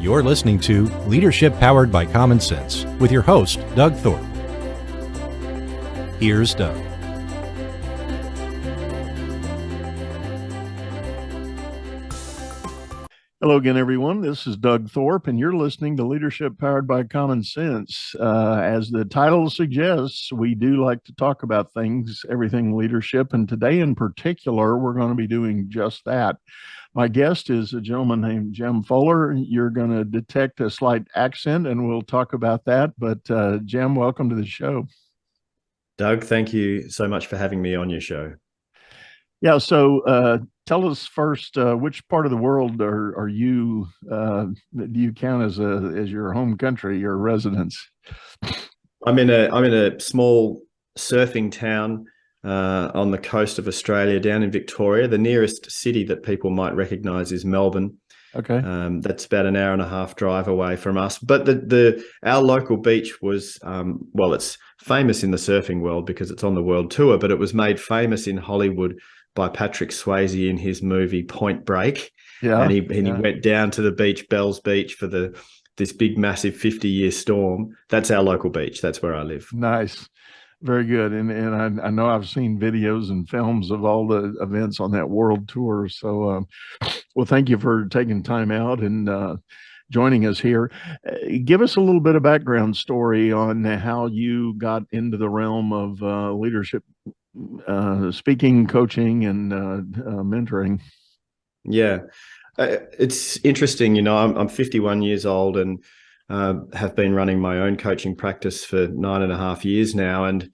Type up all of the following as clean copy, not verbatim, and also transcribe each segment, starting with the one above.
You're listening to Leadership Powered by Common Sense with your host, Doug Thorpe. Here's Doug. Hello again, everyone. This is Doug Thorpe, and you're listening to Leadership Powered by Common Sense. As the title suggests, we do like to talk about things, everything leadership, and today in particular, we're going to be doing just that. My guest is a gentleman named Jem Fuller. You're going to detect a slight accent, and we'll talk about that. But Jem, welcome to the show. Doug, thank you so much for having me on your show. Yeah, so tell us first, which part of the world are you? Do you count as your home country, your residence? I'm in a small surfing town on the coast of Australia, down in Victoria. The nearest city that people might recognise is Melbourne. Okay, that's about an hour and a half drive away from us. But our local beach was it's famous in the surfing world because it's on the world tour. But it was made famous in Hollywood by Patrick Swayze in his movie Point Break. Yeah, and he went down to the beach, Bells Beach, for this big, massive 50-year storm. That's our local beach. That's where I live. Nice. Very good. And I know I've seen videos and films of all the events on that world tour. So, well, thank you for taking time out and joining us here. Give us a little bit of background story on how you got into the realm of leadership, speaking, coaching, and mentoring. Yeah. It's interesting. I'm 51 years old and have been running my own coaching practice for 9.5 years now. And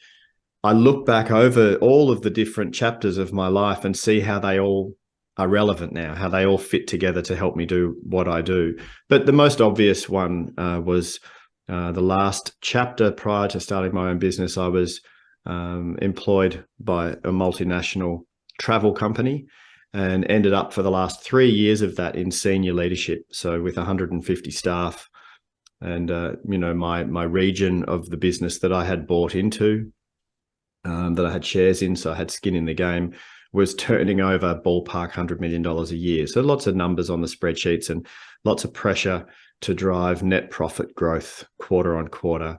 I look back over all of the different chapters of my life and see how they all are relevant now, how they all fit together to help me do what I do. But the most obvious one was the last chapter. Prior to starting my own business, I was employed by a multinational travel company and ended up for the last 3 years of that in senior leadership. So with 150 staff. And, my region of the business that I had bought into, that I had shares in, so I had skin in the game, was turning over ballpark $100 million a year. So lots of numbers on the spreadsheets and lots of pressure to drive net profit growth quarter on quarter.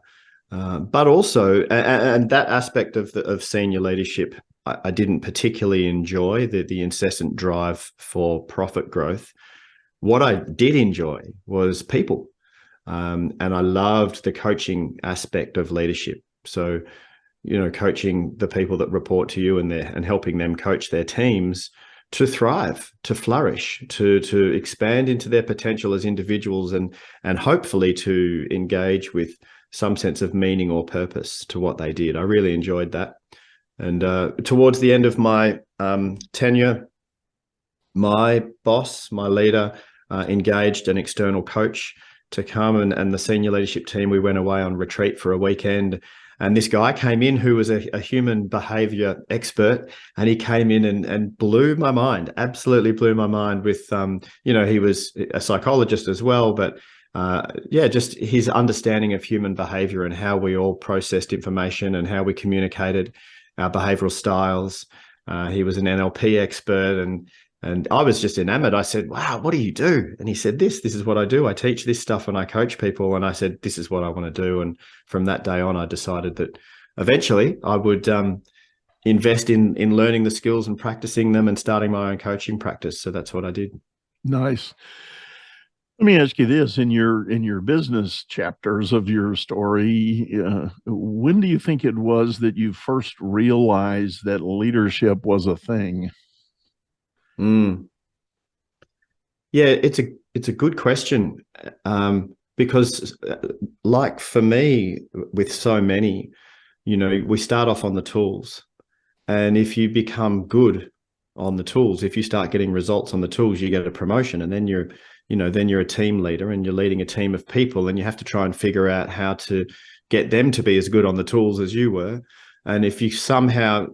But also, and that aspect of senior leadership, I didn't particularly enjoy the incessant drive for profit growth. What I did enjoy was people. And I loved the coaching aspect of leadership. So, coaching the people that report to you and helping them coach their teams to thrive, to flourish, to expand into their potential as individuals and hopefully to engage with some sense of meaning or purpose to what they did. I really enjoyed that. And towards the end of my tenure, my boss, my leader, engaged an external coach to come and the senior leadership team, we went away on retreat for a weekend. And this guy came in who was a human behavior expert, and he came in and blew my mind, absolutely blew my mind with, he was a psychologist as well, but just his understanding of human behavior and how we all processed information and how we communicated our behavioral styles. He was an NLP expert and I was just enamored. I said, wow, what do you do? And he said, this is what I do. I teach this stuff and I coach people. And I said, this is what I want to do. And from that day on, I decided that eventually I would invest in learning the skills and practicing them and starting my own coaching practice. So that's what I did. Nice. Let me ask you this, in your business chapters of your story, when do you think it was that you first realized that leadership was a thing? Yeah, it's a good question, because like for me, with so many, we start off on the tools, and if you become good on the tools, if you start getting results on the tools, you get a promotion, and then you're a team leader and you're leading a team of people, and you have to try and figure out how to get them to be as good on the tools as you were. And if you somehow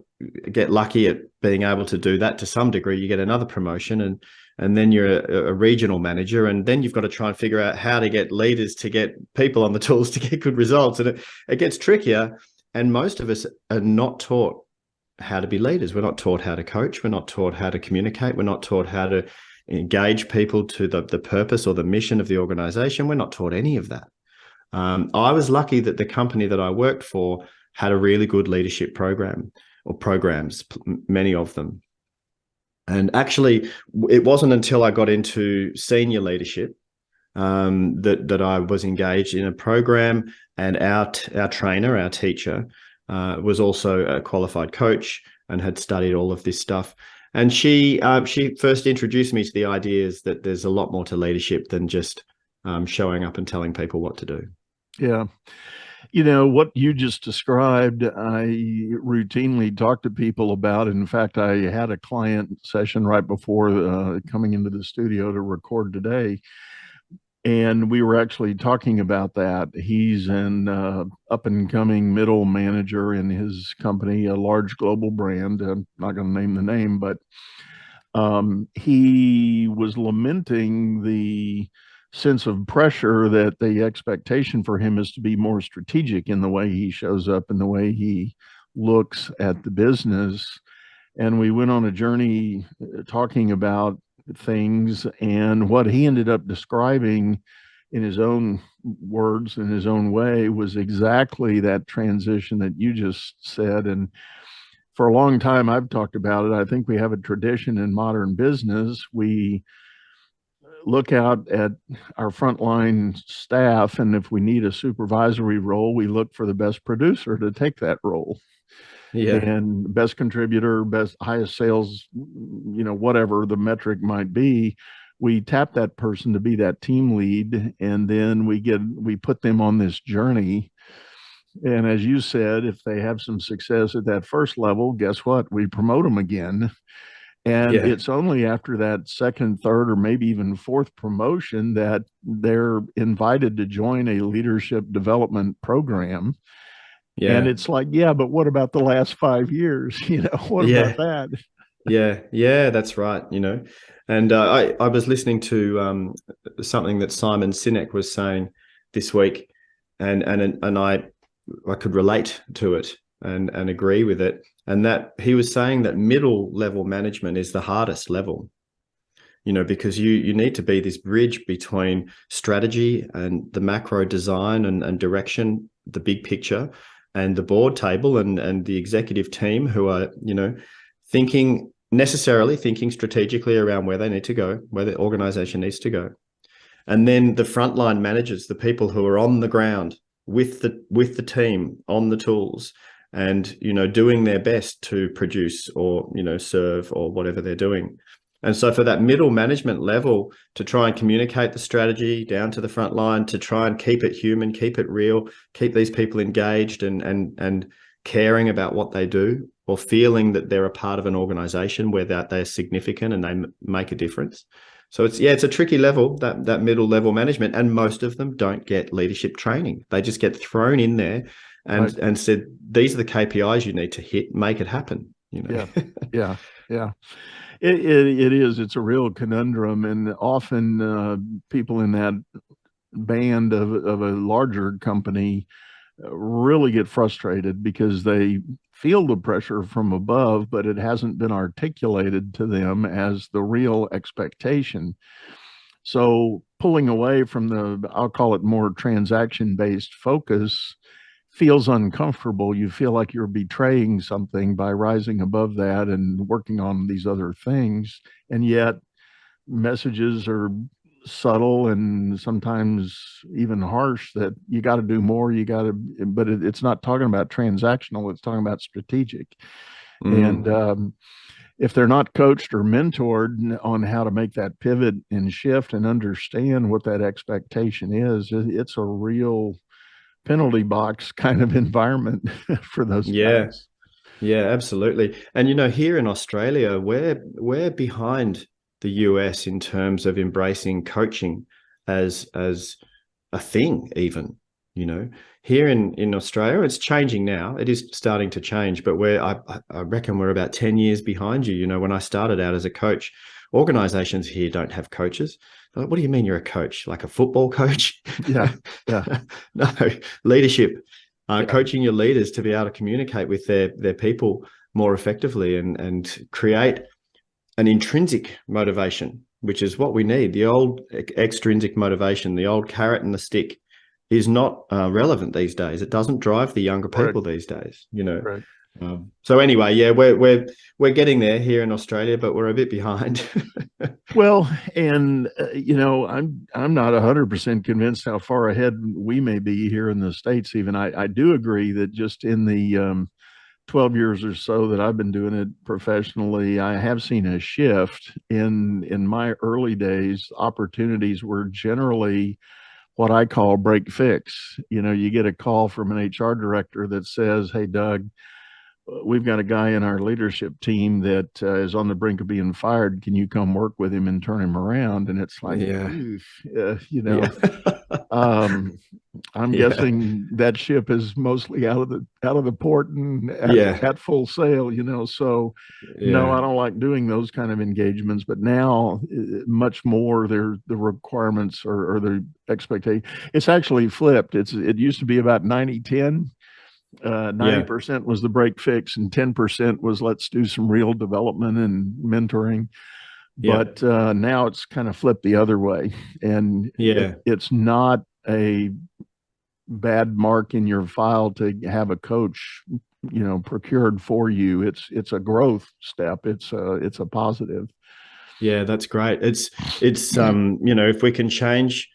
get lucky at being able to do that to some degree, you get another promotion, and then you're a regional manager, and then you've got to try and figure out how to get leaders to get people on the tools to get good results. And it gets trickier, and most of us are not taught how to be leaders. We're not taught how to coach. We're not taught how to communicate. We're not taught how to engage people to the purpose or the mission of the organization. We're not taught any of that. I was lucky that the company that I worked for had a really good leadership program or programs, many of them. And actually, it wasn't until I got into senior leadership that I was engaged in a program, and our trainer, our teacher, was also a qualified coach and had studied all of this stuff. And she first introduced me to the ideas that there's a lot more to leadership than just showing up and telling people what to do. Yeah. You know, what you just described, I routinely talk to people about. In fact, I had a client session right before coming into the studio to record today. And we were actually talking about that. He's an up and coming middle manager in his company, a large global brand. I'm not going to name the name, but he was lamenting the sense of pressure that the expectation for him is to be more strategic in the way he shows up and the way he looks at the business. And we went on a journey talking about things, and what he ended up describing in his own words, in his own way, was exactly that transition that you just said. And for a long time, I've talked about it. I think we have a tradition in modern business. We look out at our frontline staff, and if we need a supervisory role, we look for the best producer to take that role. Yeah. And best contributor, best, highest sales, whatever the metric might be, we tap that person to be that team lead, and then we put them on this journey. And as you said, if they have some success at that first level, guess what? We promote them again. And it's only after that second, third, or maybe even fourth promotion that they're invited to join a leadership development program. Yeah. And it's like, yeah, but what about the last 5 years? What about that? Yeah, that's right. And I was listening to something that Simon Sinek was saying this week, and I could relate to it and agree with it. And that he was saying that middle level management is the hardest level, because you need to be this bridge between strategy and the macro design and direction, the big picture, and the board table and the executive team who are, thinking strategically around where they need to go, where the organization needs to go. And then the frontline managers, the people who are on the ground with the team on the tools and, doing their best to produce or, serve or whatever they're doing. And so for that middle management level to try and communicate the strategy down to the front line, to try and keep it human, keep it real, keep these people engaged and caring about what they do, or feeling that they're a part of an organization where that they're significant and they make a difference. So it's a tricky level, that middle level management, and most of them don't get leadership training. They just get thrown in there and said, these are the KPIs you need to hit, make it happen. Yeah. It is. It's a real conundrum, and often people in that band of a larger company really get frustrated because they feel the pressure from above, but it hasn't been articulated to them as the real expectation. So pulling away from I'll call it more transaction-based focus feels uncomfortable. You feel like you're betraying something by rising above that and working on these other things. And yet messages are subtle and sometimes even harsh that you got to do more, but it's not talking about transactional, it's talking about strategic. And if they're not coached or mentored on how to make that pivot and shift and understand what that expectation is, it's a real penalty box kind of environment for those guys. Yeah, absolutely. And here in Australia, we're behind the US in terms of embracing coaching as a thing. Even here in Australia, it's changing now. It is starting to change, but I reckon we're about 10 years behind you. When I started out as a coach, organizations here don't have coaches. Like, what do you mean you're a coach? Like a football coach? Yeah. No, leadership, coaching your leaders to be able to communicate with their people more effectively and create an intrinsic motivation which is what we need. The old extrinsic motivation, the old carrot and the stick, is not relevant these days. It doesn't drive the younger people these days, you know. Right. So anyway, yeah, we're getting there here in Australia, but we're a bit behind. Well, and I'm not 100% convinced how far ahead we may be here in the States. Even I do agree that just in the 12 years or so that I've been doing it professionally, I have seen a shift. In my early days, opportunities were generally what I call break fix. You get a call from an HR director that says, "Hey, Doug, we've got a guy in our leadership team that is on the brink of being fired. Can you come work with him and turn him around?" And it's like, Yeah. yeah. I'm Yeah. guessing that ship is mostly out of the port and at full sail, So no, I don't like doing those kind of engagements. But now, much more, the requirements or the expectation. It's actually flipped. It used to be about 90-10. 90% was the break fix, and 10% was let's do some real development and mentoring. But now it's kind of flipped the other way, and it's not a bad mark in your file to have a coach, procured for you. It's a growth step. It's a positive. Yeah, that's great. It's if we can change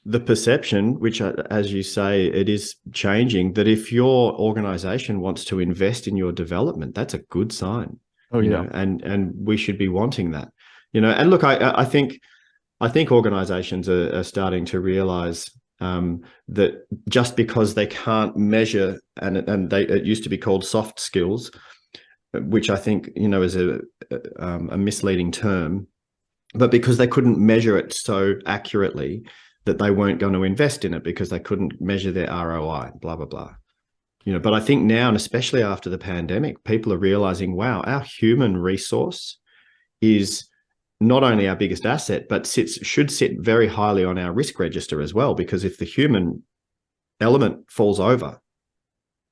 the perception, which, as you say, it is changing, that if your organization wants to invest in your development, that's a good sign. Oh, yeah. And we should be wanting that, and look, I think organizations are starting to realize that just because they can't measure, and it used to be called soft skills, which I think, is a misleading term, but because they couldn't measure it so accurately, that they weren't going to invest in it because they couldn't measure their ROI, blah, blah, blah. But I think now, and especially after the pandemic, people are realizing, wow, our human resource is not only our biggest asset, but should sit very highly on our risk register as well, because if the human element falls over,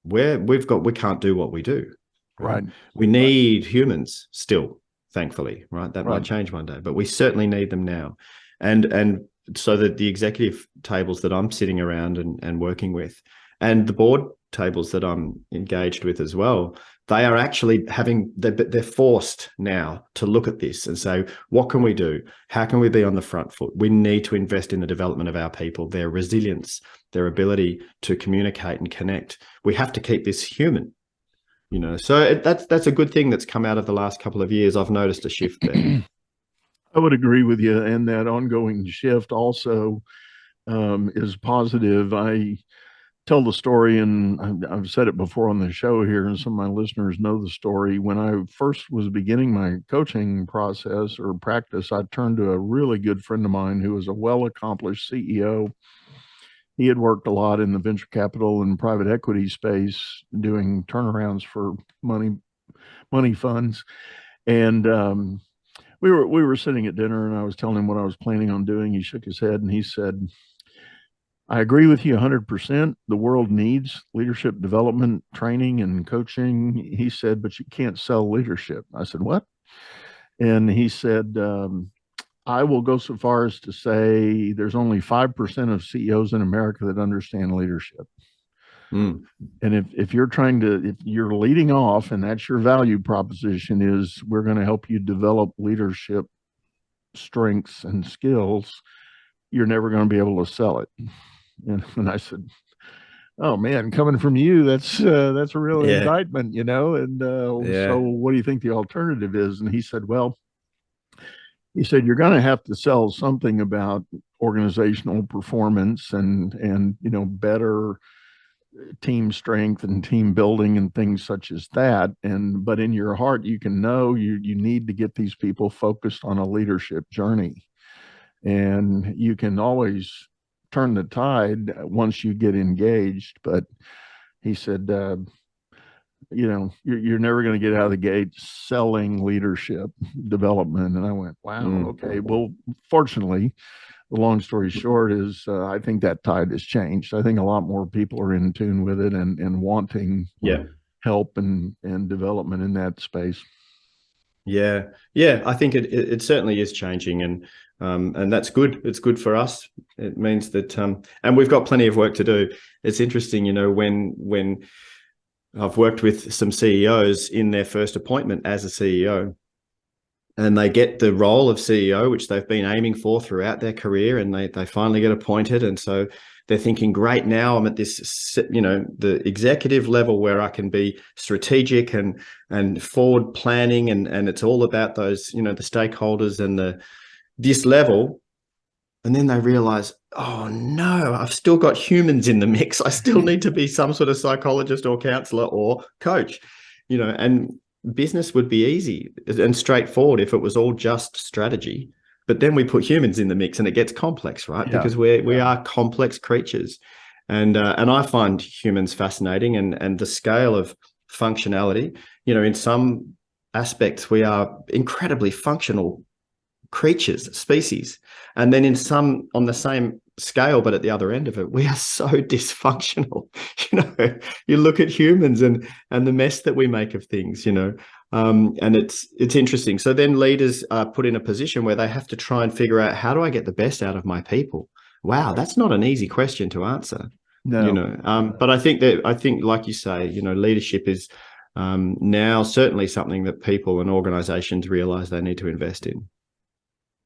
we can't do what we do. Right. We need humans still, thankfully, right? That might change one day, but we certainly need them now. And so that the executive tables that I'm sitting around and working with, and the board tables that I'm engaged with as well, they are actually they're forced now to look at this and say, what can we do? How can we be on the front foot? We need to invest in the development of our people, their resilience, their ability to communicate and connect. We have to keep this human, so that's a good thing that's come out of the last couple of years. I've noticed a shift there. I would agree with you, and that ongoing shift also is positive. I tell the story, and I've said it before on the show here, and some of my listeners know the story. When I first was beginning my coaching process or practice, I turned to a really good friend of mine who was a well-accomplished CEO. He had worked a lot in the venture capital and private equity space, doing turnarounds for money funds, and we were sitting at dinner, and I was telling him what I was planning on doing. He shook his head and he said, "I agree with you 100%. The world needs leadership development, training, and coaching." He said, "But you can't sell leadership." I said, "What?" And he said, "I will go so far as to say there's only 5% of CEOs in America that understand leadership." And if you're leading off, and that's your value proposition, is we're going to help you develop leadership strengths and skills, you're never going to be able to sell it. And I said, "Oh man, coming from you, that's a real indictment, And so, what do you think the alternative is?" And he said, "Well," he said, "you're going to have to sell something about organizational performance and better team strength and team building and things such as that. But in your heart, you can know you need to get these people focused on a leadership journey, and you can always turn the tide once you get engaged." But he said, you're never going to get out of the gate selling leadership development. And I went, wow, okay. Well, fortunately, the long story short is I think that tide has changed. I think a lot more people are in tune with it and wanting help and development in that space. Yeah, yeah, I think it certainly is changing, and that's good. It's good for us. It means that, and we've got plenty of work to do. It's interesting, when I've worked with some CEOs in their first appointment as a CEO, and they get the role of CEO, which they've been aiming for throughout their career, and they finally get appointed, and so they're thinking, great, now I'm at this, the executive level where I can be strategic and forward planning, and it's all about those, the stakeholders and this level. And then they realize, oh no, I've still got humans in the mix. I still need to be some sort of psychologist or counselor or coach, and business would be easy and straightforward if it was all just strategy. But then we put humans in the mix and it gets complex, right? Yeah. Because we are complex creatures. And I find humans fascinating, and the scale of functionality, in some aspects, we are incredibly functional creatures, species. And then in some, on the same scale, but at the other end of it, we are so dysfunctional. You look at humans and the mess that we make of things, and it's interesting. So then leaders are put in a position where they have to try and figure out, how do I get the best out of my people? Wow, that's not an easy question to answer. No. But I think, like you say, leadership is now certainly something that people and organizations realize they need to invest in.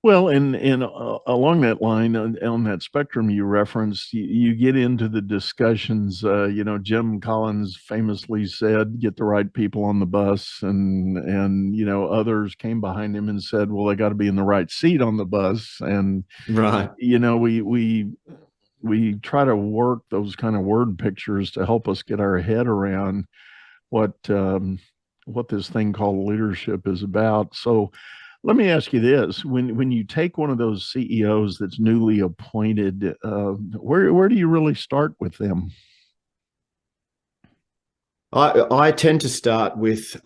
Well, and along that line, on that spectrum you referenced, you get into the discussions. Jim Collins famously said, "Get the right people on the bus," and others came behind him and said, "Well, they got to be in the right seat on the bus." And Right. We try to work those kind of word pictures to help us get our head around what this thing called leadership is about. So let me ask you this: when you take one of those CEOs that's newly appointed, where do you really start with them? I tend to start with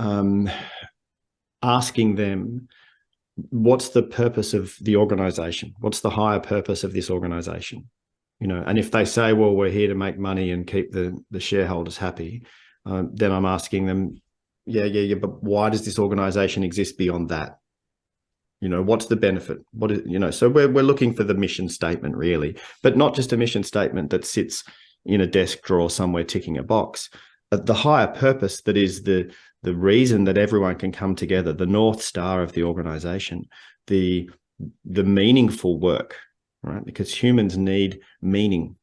asking them, what's the purpose of the organization? What's the higher purpose of this organization? And if they say, well, we're here to make money and keep the shareholders happy, then I'm asking them, yeah, but why does this organization exist beyond that? What's the benefit? So we're looking for the mission statement, really, but not just a mission statement that sits in a desk drawer somewhere ticking a box. The higher purpose, that is the reason that everyone can come together, the North Star of the organization, the meaningful work, right? Because humans need meaning.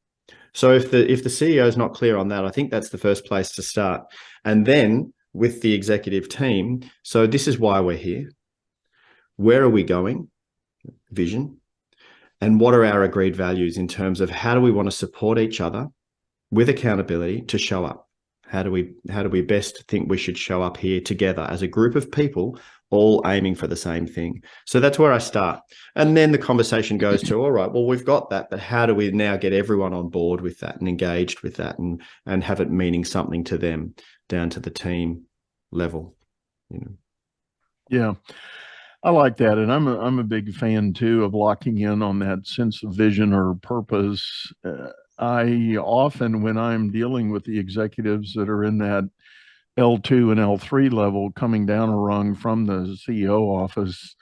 So if the CEO is not clear on that, I think that's the first place to start. And then with the executive team, so this is why we're here. Where are we going? Vision. And what are our agreed values in terms of how do we want to support each other with accountability to show up? How do we best think we should show up here together as a group of people, all aiming for the same thing? So that's where I start. And then the conversation goes to, all right, well, we've got that, but how do we now get everyone on board with that and engaged with that and have it meaning something to them down to the team level? Yeah, I like that, and I'm a big fan too of locking in on that sense of vision or purpose. I often, when I'm dealing with the executives that are in that L2 and L3 level, coming down a rung from the CEO office,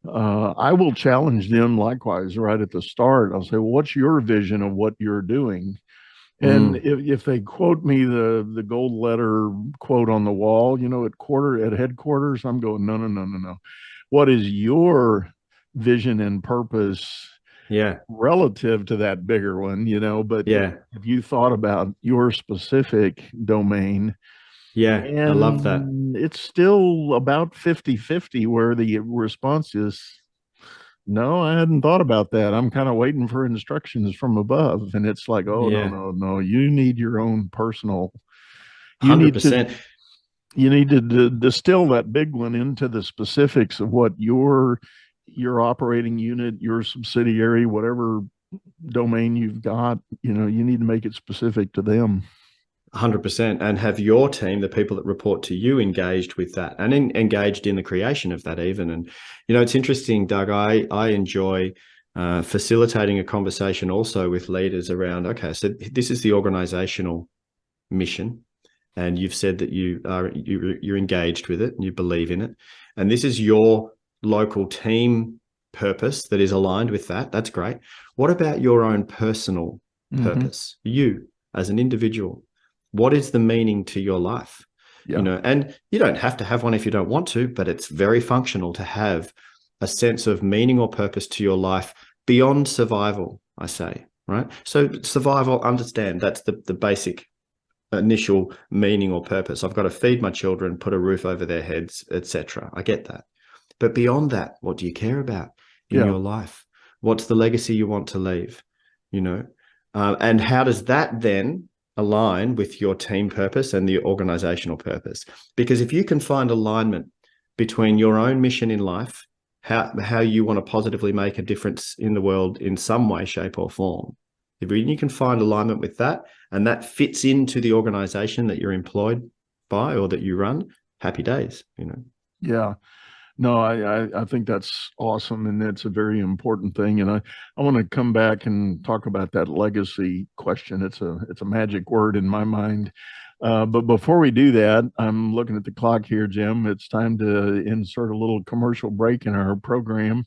I will challenge them likewise right at the start. I'll say, well, what's your vision of what you're doing? And if they quote me the gold letter quote on the wall, at headquarters, I'm going, no. What is your vision and purpose? Yeah. Relative to that bigger one, but yeah, if you thought about your specific domain, yeah, I love that. and it's still about 50-50 where the response is, no, I hadn't thought about that. I'm kind of waiting for instructions from above. And it's like, oh, Yeah, no. You need your own personal, you need to 100%. distill that big one into the specifics of what your operating unit, your subsidiary, whatever domain you've got, you need to make it specific to them. 100%, and have your team, the people that report to you, engaged with that and engaged in the creation of that even. And it's interesting, Doug, I enjoy facilitating a conversation also with leaders around, okay, so this is the organizational mission, and you've said that you're engaged with it and you believe in it, and this is your local team purpose that is aligned with that, that's great. What about your own personal purpose? You as an individual, what is the meaning to your life? Yeah. You know, and you don't have to have one if you don't want to, but it's very functional to have a sense of meaning or purpose to your life beyond survival, I say, right? So survival, understand, that's the basic initial meaning or purpose. I've got to feed my children, put a roof over their heads, etc. I get that. But beyond that, what do you care about in your life? What's the legacy you want to leave? You know, and how does that then align with your team purpose and the organizational purpose? Because if you can find alignment between your own mission in life, how you want to positively make a difference in the world in some way, shape, or form, if you can find alignment with that, and that fits into the organization that you're employed by or that you run, happy days, you know. Yeah. No, I think that's awesome, and that's a very important thing. And I want to come back and talk about that legacy question. It's a magic word in my mind. But before we do that, I'm looking at the clock here, Jim. It's time to insert a little commercial break in our program.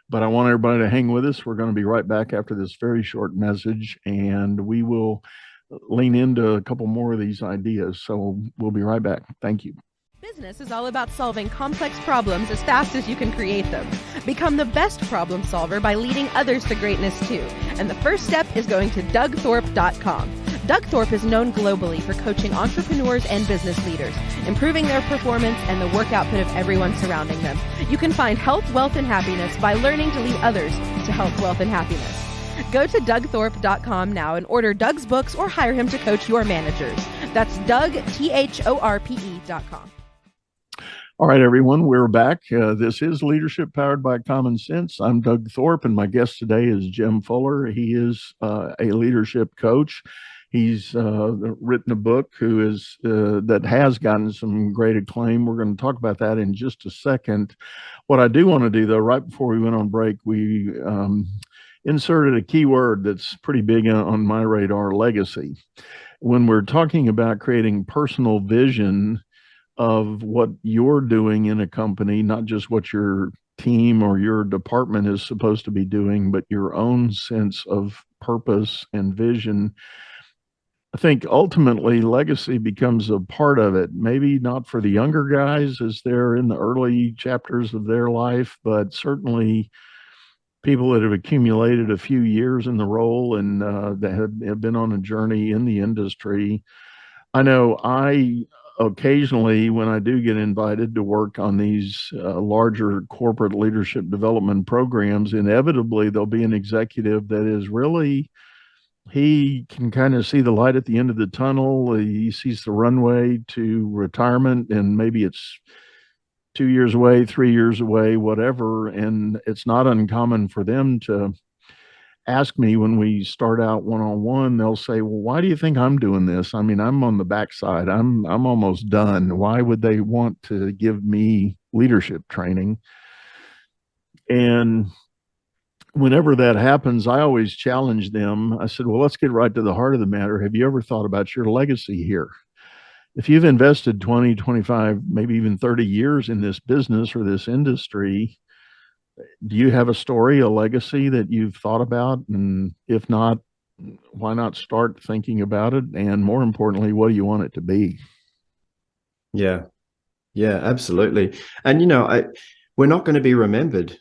But I want everybody to hang with us. We're going to be right back after this very short message, and we will lean into a couple more of these ideas. So we'll be right back. Thank you. Business is all about solving complex problems as fast as you can create them. Become the best problem solver by leading others to greatness too. And the first step is going to DougThorpe.com. Doug Thorpe is known globally for coaching entrepreneurs and business leaders, improving their performance and the work output of everyone surrounding them. You can find health, wealth, and happiness by learning to lead others to health, wealth, and happiness. Go to DougThorpe.com now and order Doug's books or hire him to coach your managers. That's DougThorpe.com. All right, everyone, we're back. This is Leadership Powered by Common Sense. I'm Doug Thorpe, and my guest today is Jem Fuller. He is a leadership coach. He's written a book that has gotten some great acclaim. We're going to talk about that in just a second. What I do want to do, though, right before we went on break, we inserted a key word that's pretty big on my radar: legacy. When we're talking about creating personal vision of what you're doing in a company, not just what your team or your department is supposed to be doing, but your own sense of purpose and vision, I think ultimately legacy becomes a part of it. Maybe not for the younger guys as they're in the early chapters of their life, but certainly people that have accumulated a few years in the role and that have been on a journey in the industry. I know occasionally, when I do get invited to work on these larger corporate leadership development programs, inevitably there'll be an executive that is really, he can kind of see the light at the end of the tunnel. He sees the runway to retirement, and maybe it's 2 years away, 3 years away, whatever. And it's not uncommon for them to ask me when we start out one-on-one. They'll say, well, why do you think I'm doing this? I mean, I'm on the backside. I'm almost done. Why would they want to give me leadership training? And whenever that happens, I always challenge them. I said, well, let's get right to the heart of the matter. Have you ever thought about your legacy here? If you've invested 20, 25, maybe even 30 years in this business or this industry, do you have a story, a legacy that you've thought about? And if not, why not start thinking about it? And more importantly, what do you want it to be? Yeah, absolutely. And, you know, we're not going to be remembered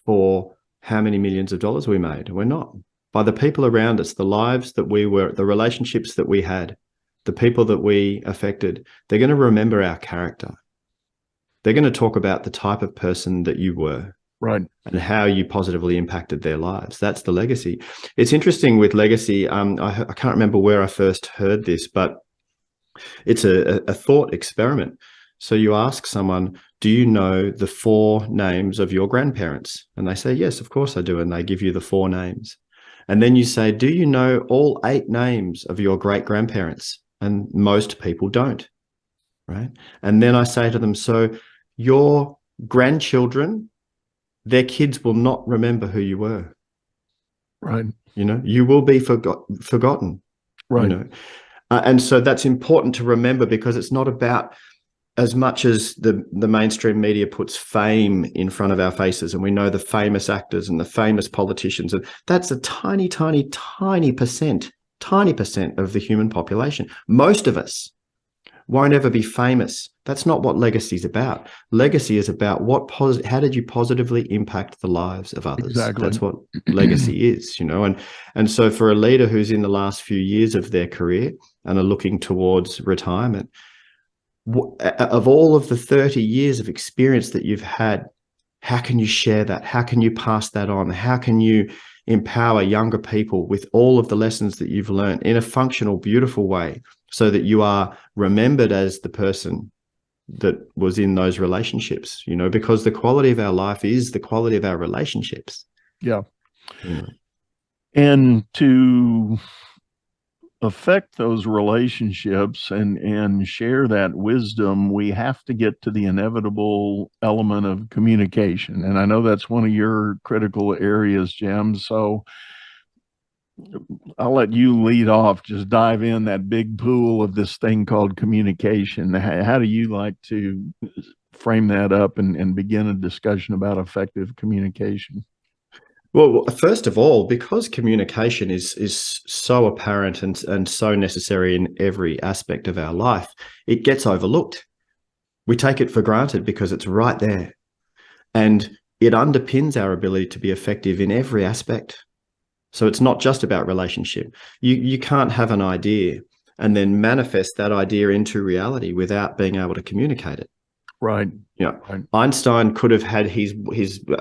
for how many millions of dollars we made. We're not. By the people around us, the lives that we were, the relationships that we had, the people that we affected, they're going to remember our character. They're going to talk about the type of person that you were. Right. And how you positively impacted their lives. That's the legacy. It's interesting with legacy. I can't remember where I first heard this, but it's a thought experiment. So you ask someone, do you know the 4 names of your grandparents? And they say, yes, of course I do. And they give you the 4 names. And then you say, do you know all 8 names of your great-grandparents? And most people don't, right? And then I say to them, so your grandchildren, their kids will not remember who you were. Right. You know, you will be forgotten. Right. You know? And so that's important to remember, because it's not about as much as the mainstream media puts fame in front of our faces, and we know the famous actors and the famous politicians, and that's a tiny, tiny, tiny percent of the human population. Most of us won't ever be famous. That's not what legacy is about. Legacy is about how did you positively impact the lives of others? Exactly. That's what legacy is, and so for a leader who's in the last few years of their career and are looking towards retirement, of all of the 30 years of experience that you've had, how can you share that? How can you pass that on? How can you empower younger people with all of the lessons that you've learned in a functional, beautiful way, so that you are remembered as the person that was in those relationships, because the quality of our life is the quality of our relationships. Yeah. And to affect those relationships and share that wisdom, we have to get to the inevitable element of communication. And I know that's one of your critical areas, Jem. So I'll let you lead off. Just dive in that big pool of this thing called communication. How do you like to frame that up and begin a discussion about effective communication? Well, first of all, because communication is so apparent and so necessary in every aspect of our life, it gets overlooked. We take it for granted because it's right there. And it underpins our ability to be effective in every aspect. So it's not just about relationship. You can't have an idea and then manifest that idea into reality without being able to communicate it. Right. Right. Einstein could have had his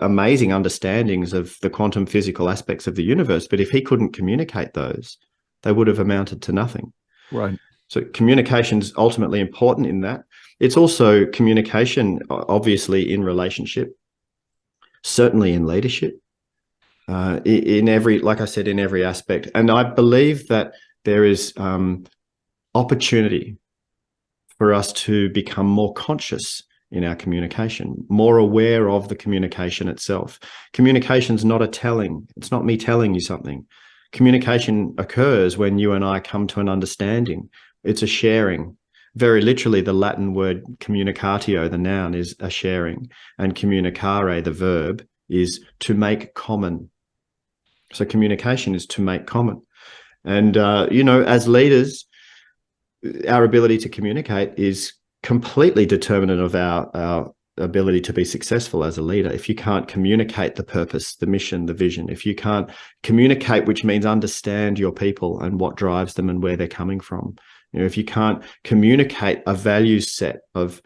amazing understandings of the quantum physical aspects of the universe, but if he couldn't communicate those, they would have amounted to nothing. Right. So communication is ultimately important in that. It's also communication, obviously, in relationship, certainly in leadership, in every, like I said, in every aspect. And I believe that there is opportunity for us to become more conscious in our communication, more aware of the communication itself. Communication's not a telling. It's not me telling you something. Communication occurs when you and I come to an understanding. It's a sharing. Very literally, the Latin word communicatio, the noun, is a sharing, and communicare, the verb, is to make common. So communication is to make common. And, as leaders, our ability to communicate is completely determinant of our ability to be successful as a leader. If you can't communicate the purpose, the mission, the vision, if you can't communicate, which means understand your people and what drives them and where they're coming from, if you can't communicate a value set of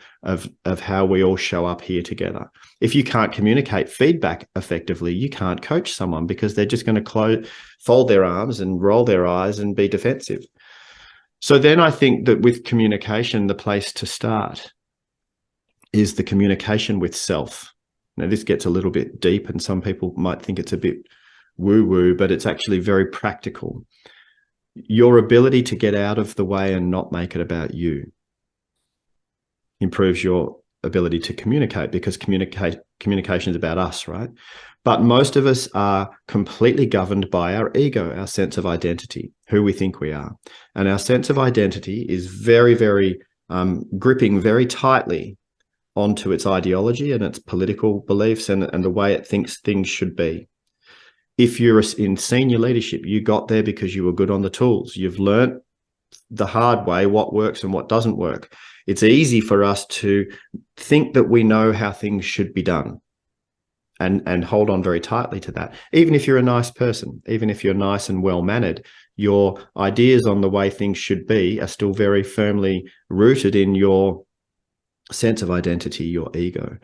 how we all show up here together, if you can't communicate feedback effectively, you can't coach someone because they're just going to fold their arms and roll their eyes and be defensive. So then I think that with communication, the place to start is the communication with self. Now, this gets a little bit deep and some people might think it's a bit woo-woo, but it's actually very practical. Your ability to get out of the way and not make it about you improves your ability to communicate, because communication is about us, right? But most of us are completely governed by our ego, our sense of identity, who we think we are. And our sense of identity is very, very gripping very tightly onto its ideology and its political beliefs and the way it thinks things should be. If you're in senior leadership, you got there because you were good on the tools. You've learned the hard way what works and what doesn't work. It's easy for us to think that we know how things should be done and hold on very tightly to that. Even if you're a nice person, even if you're nice and well-mannered, your ideas on the way things should be are still very firmly rooted in your sense of identity, your ego.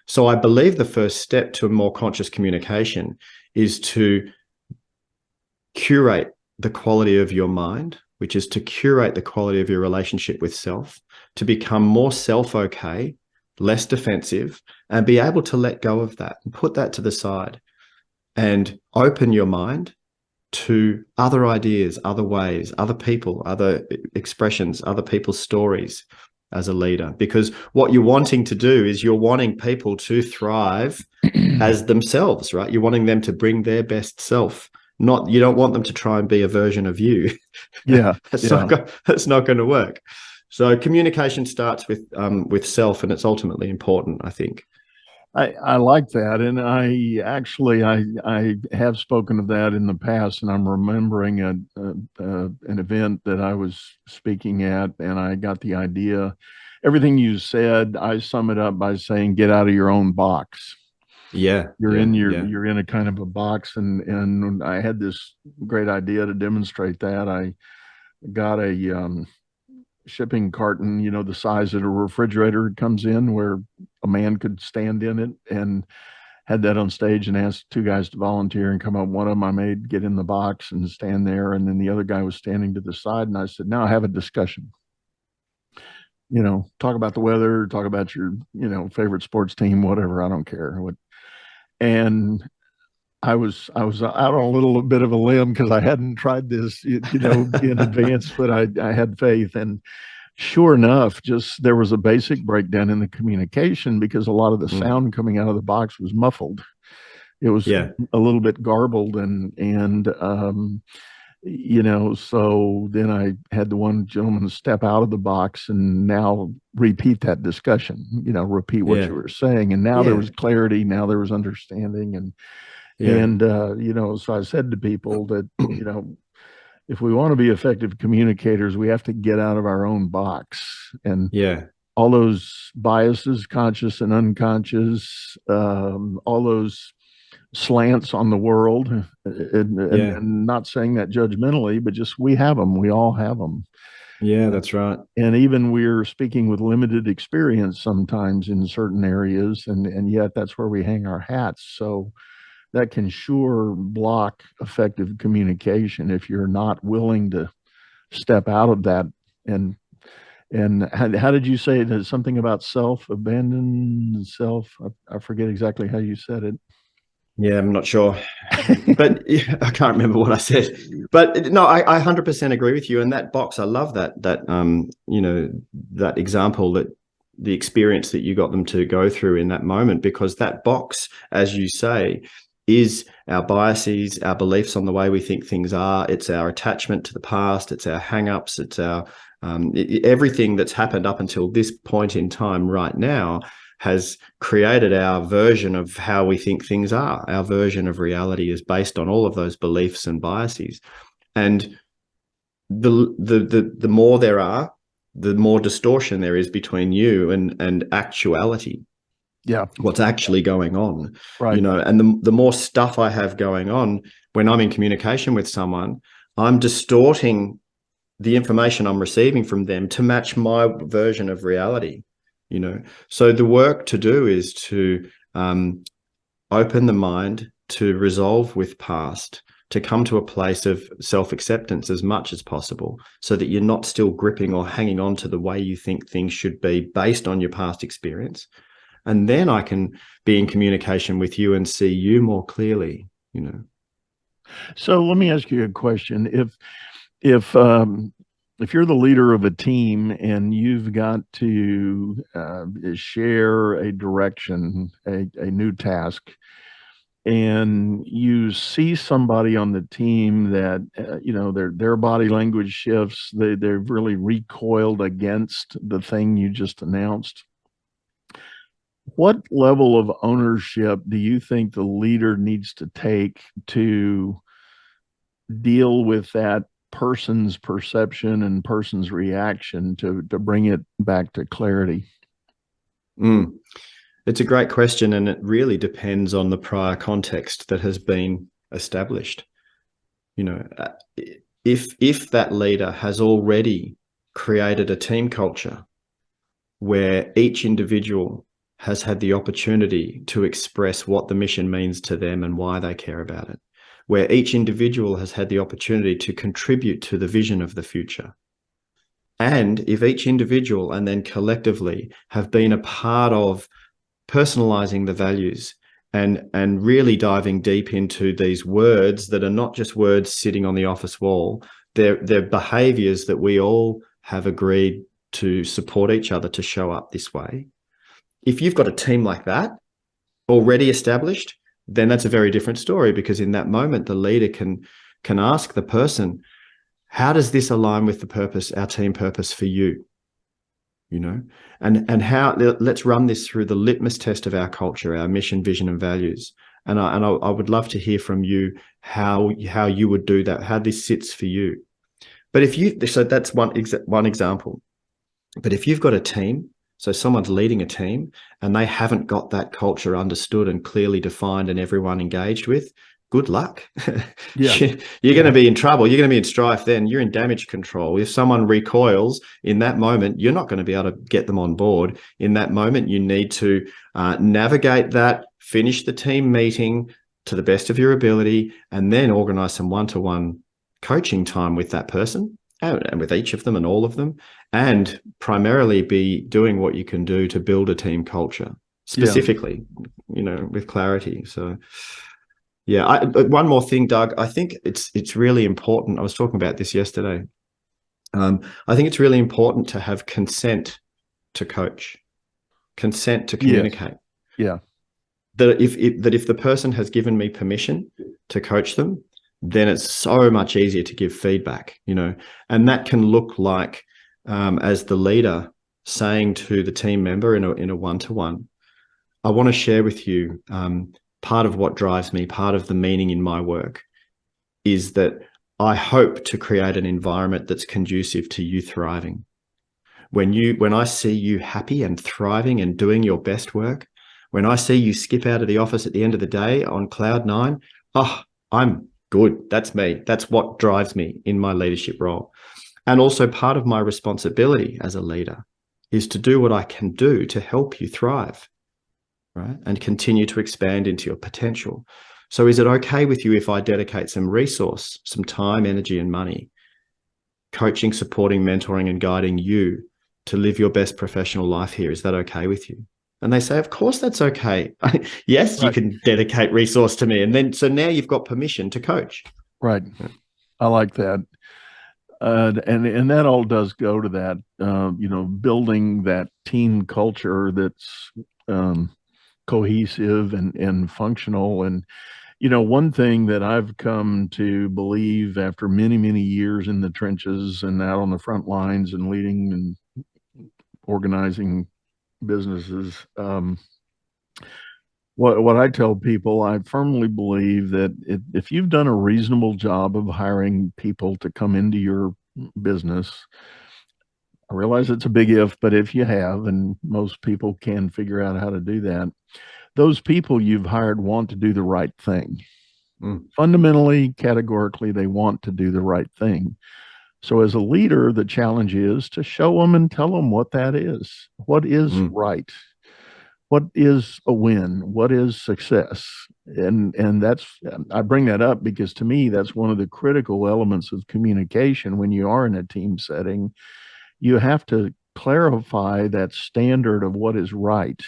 So I believe the first step to a more conscious communication is to curate the quality of your mind, which is to curate the quality of your relationship with self, to become more self-okay, less defensive, and be able to let go of that and put that to the side and open your mind to other ideas, other ways, other people, other expressions, other people's stories as a leader. Because what you're wanting to do is you're wanting people to thrive as themselves, right? You're wanting them to bring their best self. You don't want them to try and be a version of you. Yeah. That's not going to work. So communication starts with self, and it's ultimately important, I think. I like that, and I have spoken of that in the past, and I'm remembering an event that I was speaking at, and I got the idea. Everything you said, I sum it up by saying, "Get out of your own box." You're in a kind of a box, and I had this great idea to demonstrate that. I got a shipping carton, the size that a refrigerator comes in, where a man could stand in it, and had that on stage and asked two guys to volunteer and come up. One of them I made get in the box and stand there, and then the other guy was standing to the side, and I said, now have a discussion. Talk about the weather, talk about your, favorite sports team, whatever. I don't care what. And I was out on a little bit of a limb because I hadn't tried this, in advance, but I had faith. And sure enough, just there was a basic breakdown in the communication because a lot of the sound coming out of the box was muffled. It was a little bit garbled, and so then I had the one gentleman step out of the box and now repeat that discussion, repeat what you were saying. And now there was clarity. Now there was understanding. And, so I said to people that, if we want to be effective communicators, we have to get out of our own box. And all those biases, conscious and unconscious, all those slants on the world, and not saying that judgmentally, but just we have them. We all have them. Yeah, that's right. And even we're speaking with limited experience sometimes in certain areas, and yet that's where we hang our hats. So that can sure block effective communication if you're not willing to step out of that. And how did you say it? Something about abandon self? I forget exactly how you said it. Yeah, I'm not sure, but I can't remember what I said. But no, I 100% agree with you. And that box, I love that example, that the experience that you got them to go through in that moment, because that box, as you say, is our biases, our beliefs on the way we think things are. It's our attachment to the past. It's our hang-ups. It's our everything that's happened up until this point in time right now has created our version of how we think things are. Our version of reality is based on all of those beliefs and biases. And the more there are, the more distortion there is between you and actuality. Yeah, what's actually going on, right? And the more stuff I have going on when I'm in communication with someone, I'm distorting the information I'm receiving from them to match my version of reality. So the work to do is to open the mind, to resolve with past, to come to a place of self-acceptance as much as possible, so that you're not still gripping or hanging on to the way you think things should be based on your past experience. And then I can be in communication with you and see you more clearly, So let me ask you a question. If you're the leader of a team and you've got to share a direction, a new task, and you see somebody on the team that their body language shifts, they've really recoiled against the thing you just announced, what level of ownership do you think the leader needs to take to deal with that person's perception and person's reaction to bring it back to clarity? It's a great question, and it really depends on the prior context that has been established. If that leader has already created a team culture where each individual has had the opportunity to express what the mission means to them and why they care about it, where each individual has had the opportunity to contribute to the vision of the future. And if each individual and then collectively have been a part of personalizing the values and really diving deep into these words that are not just words sitting on the office wall, they're behaviors that we all have agreed to support each other to show up this way. If you've got a team like that already established, then that's a very different story, because in that moment, the leader can ask the person, how does this align with the purpose, our team purpose for you? and how, let's run this through the litmus test of our culture, our mission, vision, and values. And I would love to hear from you how you would do that, how this sits for you. But so that's one example. But if you've got a team, so someone's leading a team and they haven't got that culture understood and clearly defined and everyone engaged with, good luck. Yeah. You're going to be in trouble. You're going to be in strife then. You're in damage control. If someone recoils in that moment, you're not going to be able to get them on board. In that moment, you need to navigate that, finish the team meeting to the best of your ability, and then organize some one-to-one coaching time with that person and with each of them and all of them, and primarily be doing what you can do to build a team culture specifically, with clarity. So yeah, one more thing, Doug, I think it's really important. I was talking about this yesterday. I think it's really important to have consent to coach, consent to communicate. Yes. Yeah. That if the person has given me permission to coach them, then it's so much easier to give feedback, and that can look like, as the leader saying to the team member in a one-to-one, I want to share with you, part of what drives me, part of the meaning in my work is that I hope to create an environment that's conducive to you thriving. When I see you happy and thriving and doing your best work, when I see you skip out of the office at the end of the day on cloud 9, I'm good. That's me. That's what drives me in my leadership role. And also part of my responsibility as a leader is to do what I can do to help you thrive, right? And continue to expand into your potential. So is it okay with you if I dedicate some resource, some time, energy, and money, coaching, supporting, mentoring, and guiding you to live your best professional life here? Is that okay with you? And they say, of course, that's okay. Yes, right. You can dedicate resource to me. And then, so now you've got permission to coach. Right. I like that. And that all does go to that, building that team culture that's cohesive and functional. And, one thing that I've come to believe after many, many years in the trenches and out on the front lines and leading and organizing businesses, what I tell people, I firmly believe that if you've done a reasonable job of hiring people to come into your business, I realize it's a big if, but if you have, and most people can figure out how to do that, those people you've hired want to do the right thing. Fundamentally, categorically, they want to do the right thing. So as a leader, the challenge is to show them and tell them what that is. What is right? What is a win? What is success? And that's, I bring that up because to me, that's one of the critical elements of communication when you are in a team setting. You have to clarify that standard of what is right.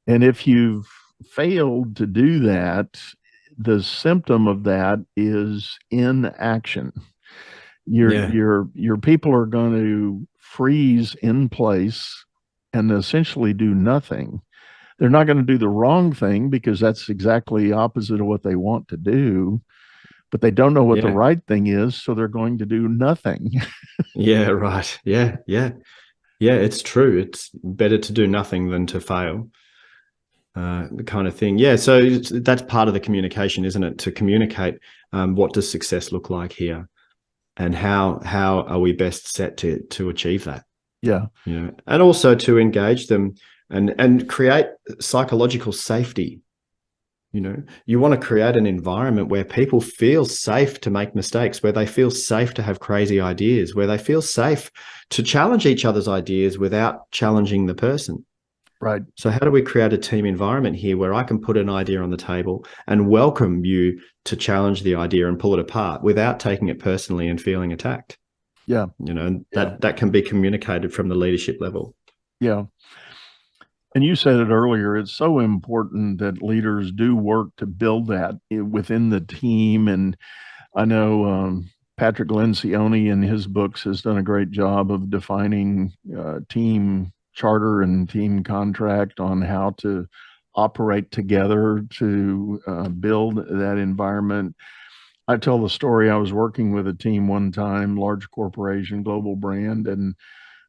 And if you've failed to do that, the symptom of that is inaction. Your people are going to freeze in place and essentially do nothing. They're not going to do the wrong thing because that's exactly opposite of what they want to do, but they don't know what the right thing is, so they're going to do nothing. Yeah, right. Yeah. It's true. It's better to do nothing than to fail. The kind of thing. Yeah. So that's part of the communication, isn't it? To communicate what does success look like here, and how are we best set to achieve that? Yeah. And also to engage them and create psychological safety. You want to create an environment where people feel safe to make mistakes, where they feel safe to have crazy ideas, where they feel safe to challenge each other's ideas without challenging the person. Right. So how do we create a team environment here where I can put an idea on the table and welcome you to challenge the idea and pull it apart without taking it personally and feeling attacked? Yeah. That can be communicated from the leadership level. Yeah. And you said it earlier, it's so important that leaders do work to build that within the team. And I know Patrick Lencioni in his books has done a great job of defining team charter and team contract on how to operate together to build that environment. I tell the story, I was working with a team one time, large corporation, global brand, and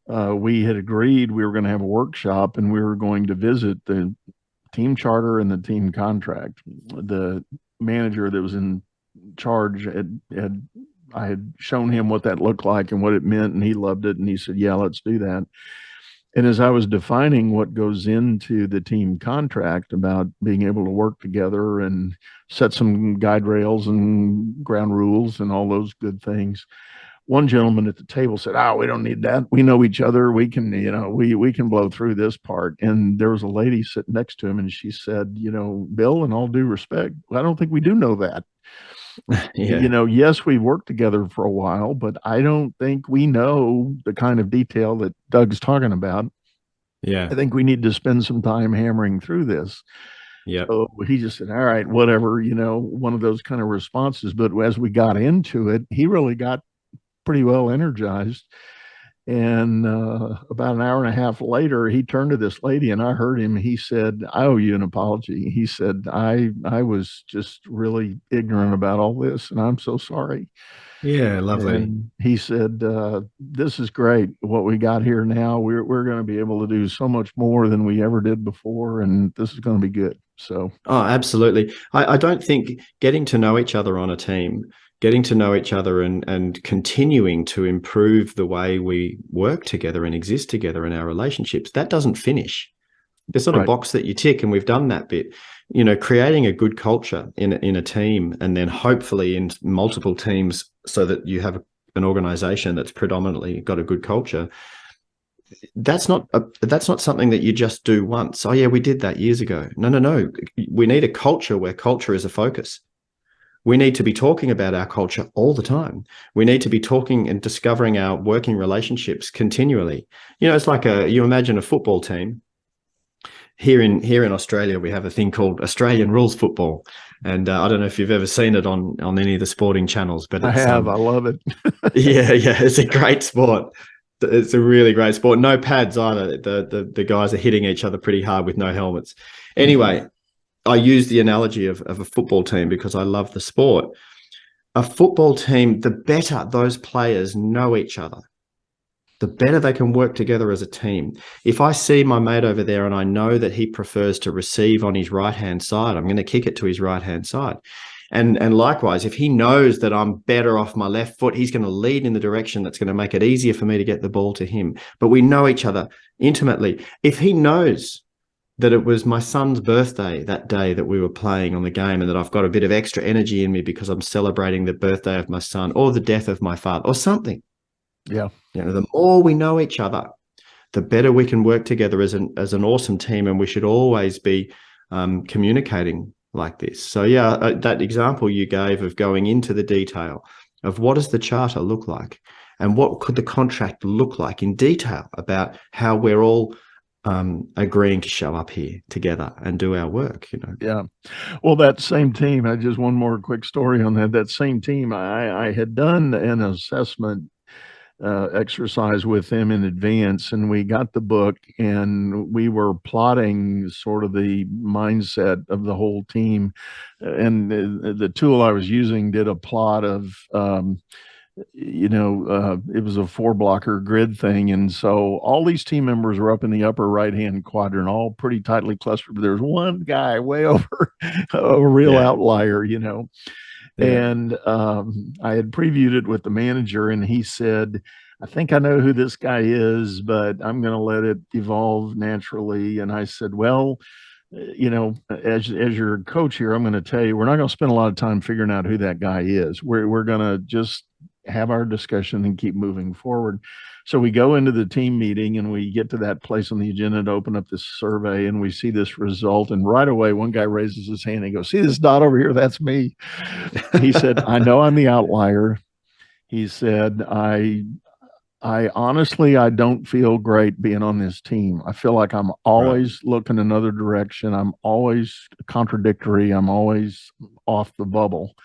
we had agreed we were going to have a workshop and we were going to visit the team charter and the team contract. The manager that was in charge I had shown him what that looked like and what it meant, and he loved it. And he said, "Yeah, let's do that." And as I was defining what goes into the team contract about being able to work together and set some guide rails and ground rules and all those good things, one gentleman at the table said, "Oh, we don't need that. We know each other. We can, we can blow through this part." And there was a lady sitting next to him, and she said, "Bill, in all due respect, I don't think we do know that. Yeah. Yes, we've worked together for a while, but I don't think we know the kind of detail that Doug's talking about. Yeah. I think we need to spend some time hammering through this." Yeah. So he just said, "All right, whatever," one of those kind of responses. But as we got into it, he really got pretty well energized. And about an hour and a half later, he turned to this lady, and I heard him. He said, "I owe you an apology." He said, I was just really ignorant about all this, and I'm so sorry." Yeah. Lovely. And he said, "This is great. What we got here now, we're going to be able to do so much more than we ever did before, and this is going to be good." So, Oh, absolutely. I don't think getting to know each other on a team, getting to know each other and continuing to improve the way we work together and exist together in our relationships, that doesn't finish. There's sort of right. box that you tick, and we've done that bit. Creating a good culture in a team, and then hopefully in multiple teams, so that you have an organization that's predominantly got a good culture. That's not something that you just do once. Oh yeah, we did that years ago. No. We need a culture where culture is a focus. We need to be talking about our culture all the time. We need to be talking and discovering our working relationships continually. It's like you imagine a football team. Here in Australia, we have a thing called Australian rules football. And I don't know if you've ever seen it on any of the sporting channels, but I have. I love it. yeah, it's a great sport. It's a really great sport. No pads either. The guys are hitting each other pretty hard with no helmets. Anyway, I use the analogy of a football team because I love the sport. A football team, the better those players know each other, the better they can work together as a team. If I see my mate over there and I know that he prefers to receive on his right-hand side, I'm going to kick it to his right-hand side. And likewise, if he knows that I'm better off my left foot, he's going to lead in the direction that's going to make it easier for me to get the ball to him. But we know each other intimately. If he knows that it was my son's birthday that day that we were playing on the game, and that I've got a bit of extra energy in me because I'm celebrating the birthday of my son or the death of my father or something. Yeah. The more we know each other, the better we can work together as an awesome team. And we should always be communicating like this. So yeah, that example you gave of going into the detail of what does the charter look like and what could the contract look like in detail about how we're all agreeing to show up here together and do our work, Yeah. Well, that same team, I just one more quick story on that same team. I had done an assessment exercise with them in advance, and we got the book and we were plotting sort of the mindset of the whole team. And the tool I was using did a plot of, it was a 4-blocker grid thing. And so all these team members were up in the upper right-hand quadrant, all pretty tightly clustered. But there's one guy way over, a real outlier, Yeah. And I had previewed it with the manager, and he said, "I think I know who this guy is, but I'm going to let it evolve naturally." And I said, "Well, as your coach here, I'm going to tell you, we're not going to spend a lot of time figuring out who that guy is. We're going to just have our discussion and keep moving forward." So we go into the team meeting and we get to that place on the agenda to open up this survey, and we see this result. And right away, one guy raises his hand and goes, "See this dot over here? That's me." He said, "I know I'm the outlier." He said, I honestly, I don't feel great being on this team. I feel like I'm always looking another direction. I'm always contradictory. I'm always off the bubble."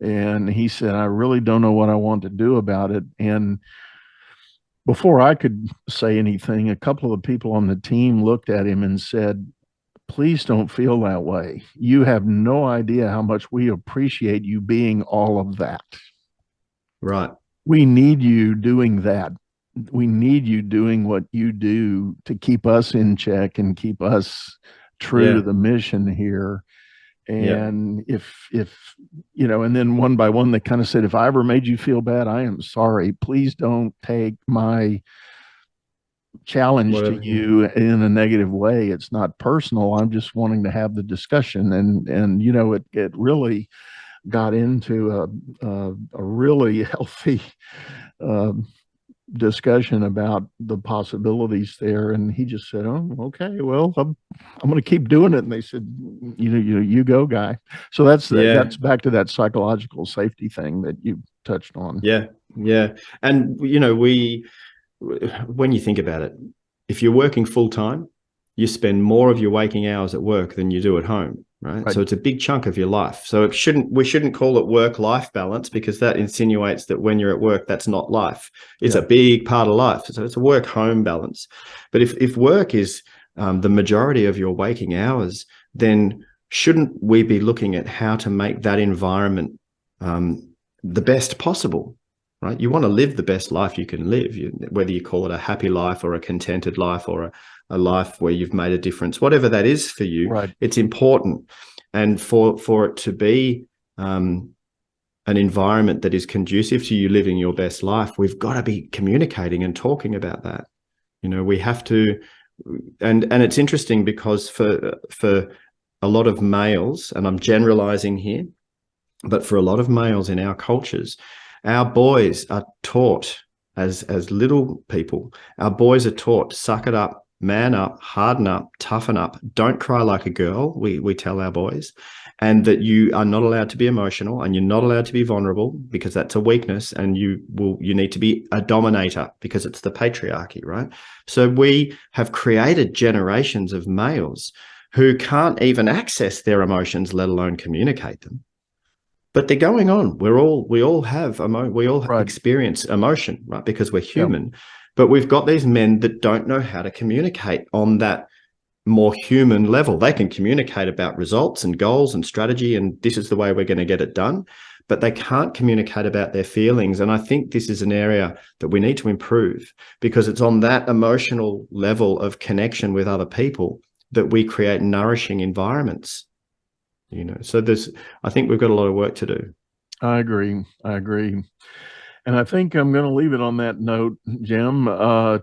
And he said, "I really don't know what I want to do about it." And before I could say anything, a couple of the people on the team looked at him and said, "Please don't feel that way. You have no idea how much we appreciate you being all of that. Right. We need you doing that. we need you doing what you do to keep us in check and keep us true to the mission here. And if and then one by one, they kind of said, if I ever made you feel bad, I am sorry. Please don't take my challenge to you in a negative way. It's not personal. I'm just wanting to have the discussion. And it really got into a really healthy discussion about the possibilities there. And he just said, oh, okay, well, I'm going to keep doing it. And they said, you go, guy. So that's back to that psychological safety thing that you touched on. Yeah. And when you think about it, if you're working full time, you spend more of your waking hours at work than you do at home, right? So it's a big chunk of your life. So we shouldn't call it work-life balance, because that insinuates that when you're at work, that's not life. It's a big part of life. So it's a work-home balance. But if work is the majority of your waking hours, then shouldn't we be looking at how to make that environment the best possible? Right? You want to live the best life you can live, whether you call it a happy life or a contented life or a life where you've made a difference, whatever that is for you, it's important. And for it to be an environment that is conducive to you living your best life, we've got to be communicating and talking about that. We have to, and it's interesting because for a lot of males, and I'm generalizing here, but for a lot of males in our cultures, our boys are taught as little people, our boys are taught, suck it up, man up, harden up, toughen up, don't cry like a girl, we tell our boys, and that you are not allowed to be emotional and you're not allowed to be vulnerable because that's a weakness, and you need to be a dominator because it's the patriarchy, right? So we have created generations of males who can't even access their emotions, let alone communicate them. But they're going on. We all have experience emotion, right? Because we're human. But we've got these men that don't know how to communicate on that more human level. They can communicate about results and goals and strategy, and this is the way we're going to get it done, but they can't communicate about their feelings. And I think this is an area that we need to improve, because it's on that emotional level of connection with other people that we create nourishing environments. So I think we've got a lot of work to do. I agree. And I think I'm going to leave it on that note, Jem.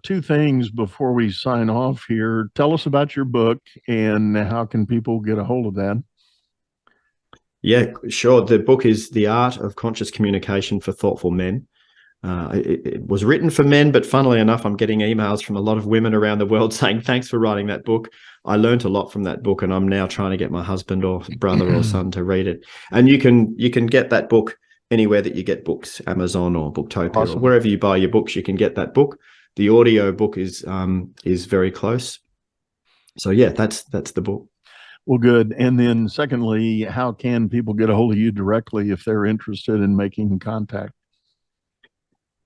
Two things before we sign off here. Tell us about your book and how can people get a hold of that? Yeah, sure. The book is The Art of Conscious Communication for Thoughtful Men. It was written for men, but funnily enough, I'm getting emails from a lot of women around the world saying, thanks for writing that book. I learned a lot from that book, and I'm now trying to get my husband or brother or son to read it. And you can get that book anywhere that you get books, Amazon or Booktopia, or wherever you buy your books, you can get that book. The audio book is very close. So yeah, that's the book. Well, good. And then secondly, how can people get a hold of you directly if they're interested in making contact?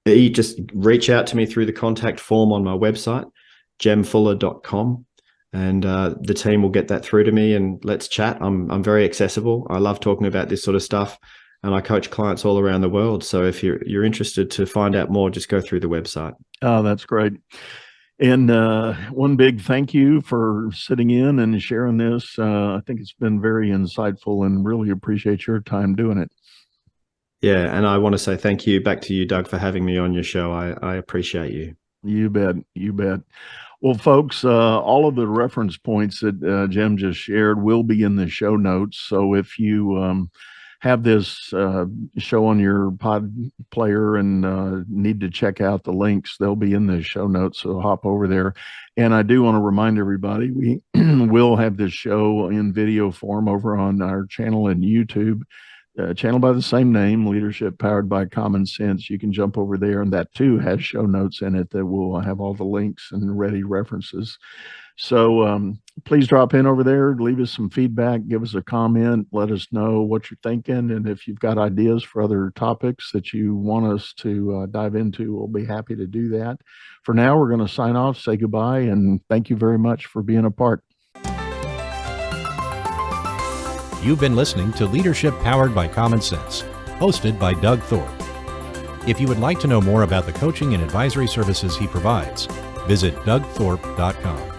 You just reach out to me through the contact form on my website, jemfuller.com. And the team will get that through to me, and let's chat. I'm very accessible. I love talking about this sort of stuff, and I coach clients all around the world. So if you're interested to find out more, just go through the website. Oh, that's great. And one big thank you for sitting in and sharing this. I think it's been very insightful, and really appreciate your time doing it. Yeah, and I want to say thank you back to you, Doug, for having me on your show. I appreciate you. You bet. Well, folks, all of the reference points that Jem just shared will be in the show notes. So if you have this show on your pod player and need to check out the links, they'll be in the show notes. So hop over there. And I do want to remind everybody, we will have this show in video form over on our channel in YouTube. Channel by the same name, Leadership Powered by Common Sense. You can jump over there, and that too has show notes in it that will have all the links and ready references. So please drop in over there, leave us some feedback, give us a comment, let us know what you're thinking, and if you've got ideas for other topics that you want us to dive into, we'll be happy to do that. For now, we're going to sign off, say goodbye, and thank you very much for being a part. You've been listening to Leadership Powered by Common Sense, hosted by Doug Thorpe. If you would like to know more about the coaching and advisory services he provides, visit dougthorpe.com.